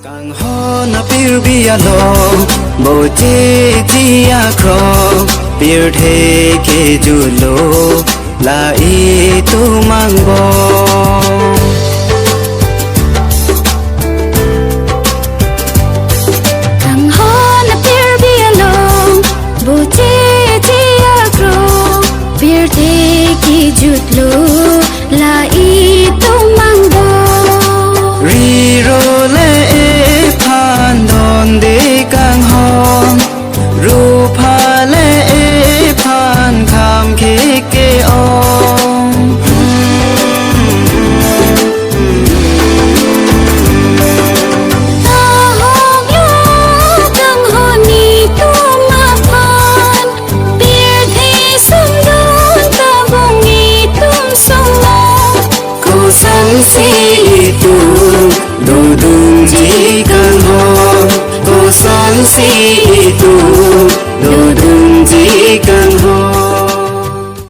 càng ho na pir bia lo bo che chia kro pir the ke ju lo la i tu mang bo jutlo la i to mango ri ro le phan don de kang hom ru pha le phan kham ke ke om ta hom yo tang honi to ma phan bir thi sum don ta bong sang si tu du dung ji kang ho ko sang si